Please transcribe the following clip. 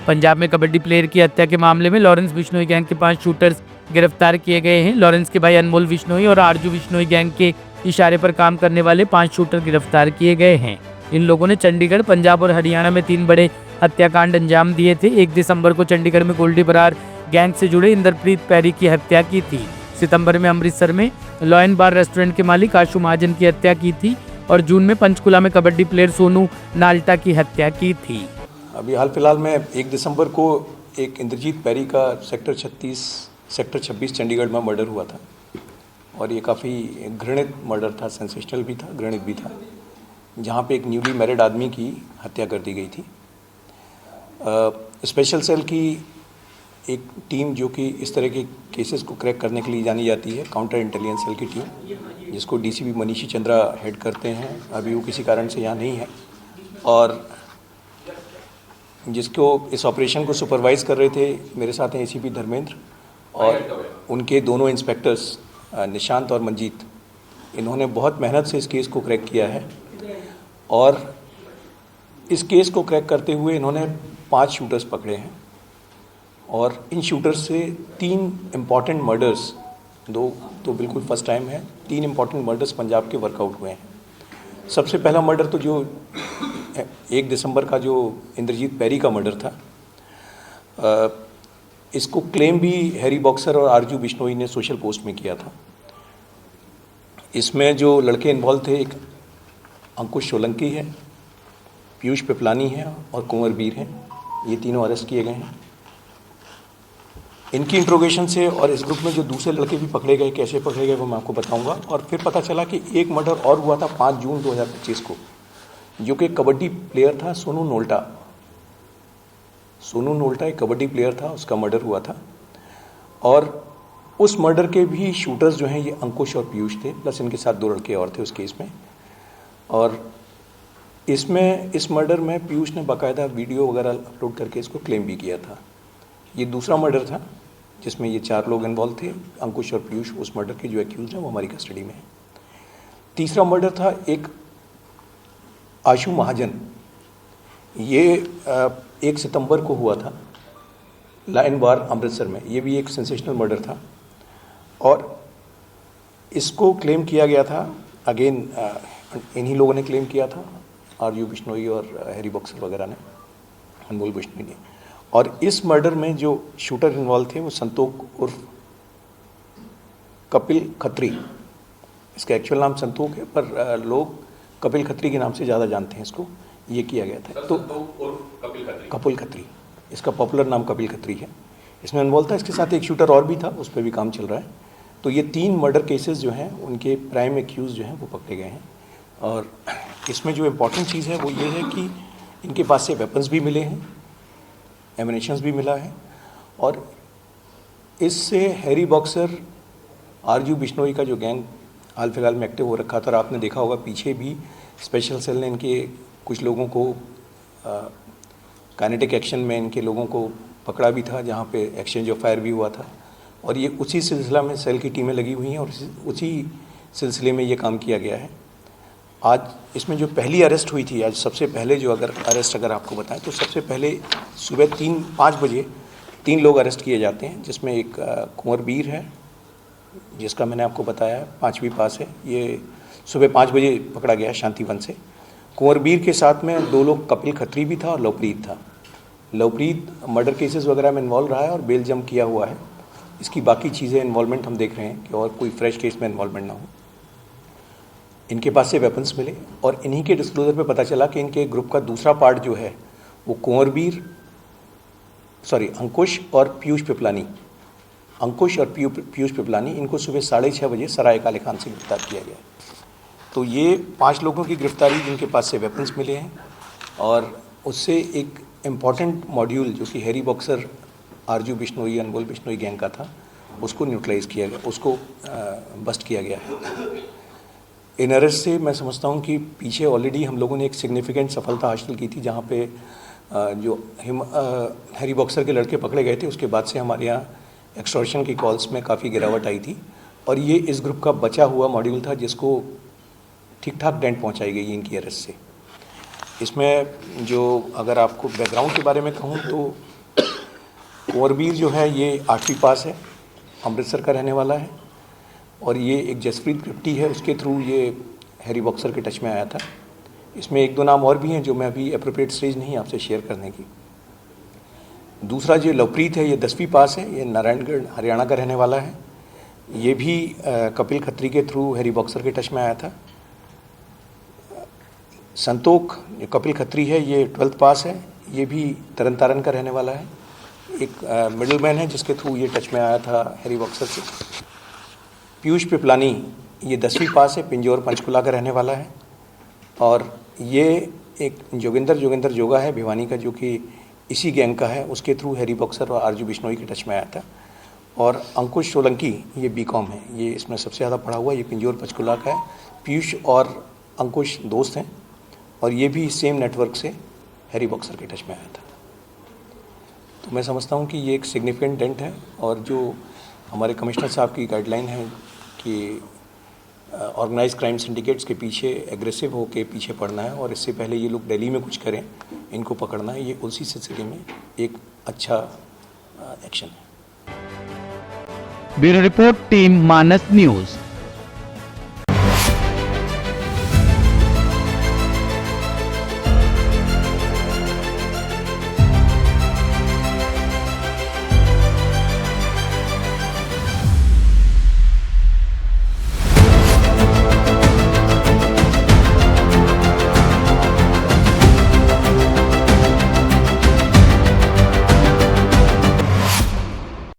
पंजाब में कबड्डी प्लेयर की हत्या के मामले में लॉरेंस बिश्नोई गैंग के 5 शूटर्स गिरफ्तार किए गए हैं। लॉरेंस के भाई अनमोल बिश्नोई और आरजू बिश्नोई गैंग के इशारे पर काम करने वाले 5 शूटर गिरफ्तार किए गए हैं। इन लोगों ने चंडीगढ़, पंजाब और हरियाणा में 3 बड़े हत्याकांड अंजाम दिए थे। 1 दिसंबर को चंडीगढ़ में गोल्डी बरार गैंग से जुड़े इंदरप्रीत पैरी की हत्या की थी। सितंबर में अमृतसर में लॉयन बार रेस्टोरेंट के मालिक आशु महाजन की हत्या की थी और जून में पंचकुला में कबड्डी प्लेयर सोनू नाल्टा की हत्या की थी। अभी हाल फिलहाल में 1 दिसंबर को एक इंद्रजीत पैरी का सेक्टर 26 चंडीगढ़ में मर्डर हुआ था और ये काफ़ी घृणित मर्डर था, सेंसेशनल भी था, घृणित भी था, जहाँ पे एक न्यूली मैरिड आदमी की हत्या कर दी गई थी। स्पेशल सेल की एक टीम जो कि इस तरह के केसेस को क्रैक करने के लिए जानी जाती है, काउंटर इंटेलिजेंस सेल की टीम, जिसको डीसीपी मनीषी चंद्रा हेड करते हैं। अभी वो किसी कारण से यहाँ नहीं है और जिसको इस ऑपरेशन को सुपरवाइज़ कर रहे थे मेरे साथ हैं एसीपी धर्मेंद्र और उनके दोनों इंस्पेक्टर्स निशांत और मंजीत। इन्होंने बहुत मेहनत से इस केस को क्रैक किया है और इस केस को क्रैक करते हुए इन्होंने 5 शूटर्स पकड़े हैं और इन शूटर्स से 3 इम्पॉर्टेंट मर्डर्स, 2 तो बिल्कुल फर्स्ट टाइम है, 3 इम्पॉर्टेंट मर्डर्स पंजाब के वर्कआउट हुए हैं। सबसे पहला मर्डर तो जो 1 दिसंबर का जो इंद्रजीत पैरी का मर्डर था, इसको क्लेम भी हैरी बॉक्सर और आरजू बिश्नोई ने सोशल पोस्ट में किया था। इसमें जो लड़के इन्वॉल्व थे, एक अंकुश सोलंकी है, पीयूष पिपलानी है और कुंवर वीर हैं। ये तीनों अरेस्ट किए गए हैं। इनकी इंट्रोगेशन से और इस ग्रुप में जो दूसरे लड़के भी पकड़े गए, कैसे पकड़े गए वो मैं आपको बताऊंगा। और फिर पता चला कि एक मर्डर और हुआ था 5 जून 2025 को, जो कि कबड्डी प्लेयर था सोनू नोल्टा। सोनू नोल्टा एक कबड्डी प्लेयर था, उसका मर्डर हुआ था और उस मर्डर के भी शूटर्स जो हैं ये अंकुश और पीयूष थे, प्लस इनके साथ 2 लड़के और थे उस केस में। और इसमें इस मर्डर में पीयूष ने बाकायदा वीडियो वगैरह अपलोड करके इसको क्लेम भी किया था। ये दूसरा मर्डर था जिसमें ये 4 लोग इन्वॉल्व थे। अंकुश और पीयूष उस मर्डर के जो एक्यूज हैं वो हमारी कस्टडी में है। तीसरा मर्डर था एक आशु महाजन। ये 1 सितंबर को हुआ था लायन बार अमृतसर में। ये भी एक सेंसेशनल मर्डर था और इसको क्लेम किया गया था, अगेन इन्हीं लोगों ने क्लेम किया था, आरजू बिश्नोई और हैरी बॉक्सर वगैरह ने, अनमोल बिश्नोई ने। और इस मर्डर में जो शूटर इन्वॉल्व थे वो संतोष उर्फ कपिल खत्री। इसका एक्चुअल नाम संतोष है पर लोग कपिल खत्री के नाम से ज़्यादा जानते हैं इसको। ये किया गया था। तो कपिल खत्री, इसका पॉपुलर नाम कपिल खत्री है। इसमें इन्वॉल्व था, इसके साथ एक शूटर और भी था, उस पर भी काम चल रहा है। तो ये 3 मर्डर केसेस जो हैं उनके प्राइम एक्यूज जो हैं वो पकड़े गए हैं। और इसमें जो इम्पोर्टेंट चीज़ है वो ये है कि इनके पास से वेपन्स भी मिले हैं, एमिनेशंस भी मिला है और इससे हैरी बॉक्सर, आरजू बिश्नोई का जो गैंग हाल फिलहाल में एक्टिव हो रखा था। और आपने देखा होगा पीछे भी स्पेशल सेल ने इनके कुछ लोगों को काइनेटिक एक्शन में इनके लोगों को पकड़ा भी था, जहाँ पे एक्सचेंज ऑफ फायर भी हुआ था। और ये उसी सिलसिला में सेल की टीमें लगी हुई हैं और उसी सिलसिले में ये काम किया गया है। आज इसमें जो पहली अरेस्ट हुई थी, आज सबसे पहले जो अगर आपको बताएं तो सबसे पहले सुबह 5 बजे 3 लोग अरेस्ट किए जाते हैं, जिसमें एक कुंवर वीर है जिसका मैंने आपको बताया 5वीं पास है। ये सुबह 5 बजे पकड़ा गया शांतिवन से। कुंवर वीर के साथ में 2 लोग कपिल खत्री भी था और लवप्रीत था। लवप्रीत मर्डर केसेस वगैरह में इन्वॉल्व रहा है और बेल जम किया हुआ है। इसकी बाकी चीज़ें इन्वॉल्वमेंट हम देख रहे हैं कि और कोई फ्रेश केस में इन्वॉल्वमेंट ना हो। इनके पास से वेपन्स मिले और इन्हीं के डिस्क्लोजर पे पता चला कि इनके ग्रुप का दूसरा पार्ट जो है वो अंकुश और पीयूष पिपलानी, इनको सुबह 6:30 बजे सराय काले खान से गिरफ्तार किया गया। तो ये 5 लोगों की गिरफ्तारी जिनके पास से वेपन्स मिले हैं और उससे एक इम्पॉर्टेंट मॉड्यूल जो कि हैरी बॉक्सर, आरजू बिश्नोई, अनमोल बिश्नोई गैंग का था, उसको न्यूट्रलाइज किया गया, उसको बस्ट किया गया है। इन अरेस्ट से मैं समझता हूँ कि पीछे ऑलरेडी हम लोगों ने एक सिग्निफिकेंट सफलता हासिल की थी, जहाँ पे जो हैरी बॉक्सर के लड़के पकड़े गए थे उसके बाद से हमारे यहाँ एक्सटॉर्शन की कॉल्स में काफ़ी गिरावट आई थी। और ये इस ग्रुप का बचा हुआ मॉड्यूल था जिसको ठीक ठाक डेंट पहुँचाई गई इनकी अरेस्ट से। इसमें जो अगर आपको बैकग्राउंड के बारे में कहूँ तो कुंवरवीर जो है ये 8वीं पास है, अमृतसर का रहने वाला है और ये एक जसप्रीत कृप्टी है, उसके थ्रू ये हैरी बॉक्सर के टच में आया था। इसमें 1-2 नाम और भी हैं जो मैं अभी एप्रोप्रिएट स्टेज नहीं आपसे शेयर करने की। दूसरा जो लवप्रीत है ये 10वीं पास है, ये नारायणगढ़ हरियाणा का रहने वाला है। ये भी कपिल खत्री के थ्रू हैरी बॉक्सर के टच में आया था। संतोख जो कपिल खत्री है ये 12th पास है, ये भी तरन तारण का रहने वाला है। एक मिडलमैन है जिसके थ्रू ये टच में आया था हैरी बॉक्सर से। पीयूष पिपलानी ये 10वीं पास है, पिंजौर पंचकुला का रहने वाला है और ये एक जोगिंदर जोगा है भिवानी का, जो कि इसी गैंग का है, उसके थ्रू हैरी बॉक्सर और आरजू बिश्नोई के टच में आया था। और अंकुश सोलंकी ये बीकॉम है, ये इसमें सबसे ज़्यादा पढ़ा हुआ, ये पिंजौर पंचकुला का है। पीयूष और अंकुश दोस्त हैं और ये भी सेम नेटवर्क से हैरी बॉक्सर के टच में आया था। तो मैं समझता हूँ कि ये एक सिग्निफिकेंट डेंट है और जो हमारे कमिश्नर साहब की गाइडलाइन है कि ऑर्गेनाइज क्राइम सिंडिकेट्स के पीछे एग्रेसिव होके पीछे पड़ना है और इससे पहले ये लोग दिल्ली में कुछ करें, इनको पकड़ना है, ये उसी सिलसिले में एक अच्छा एक्शन है। ब्यूरो रिपोर्ट, टीम मानस न्यूज।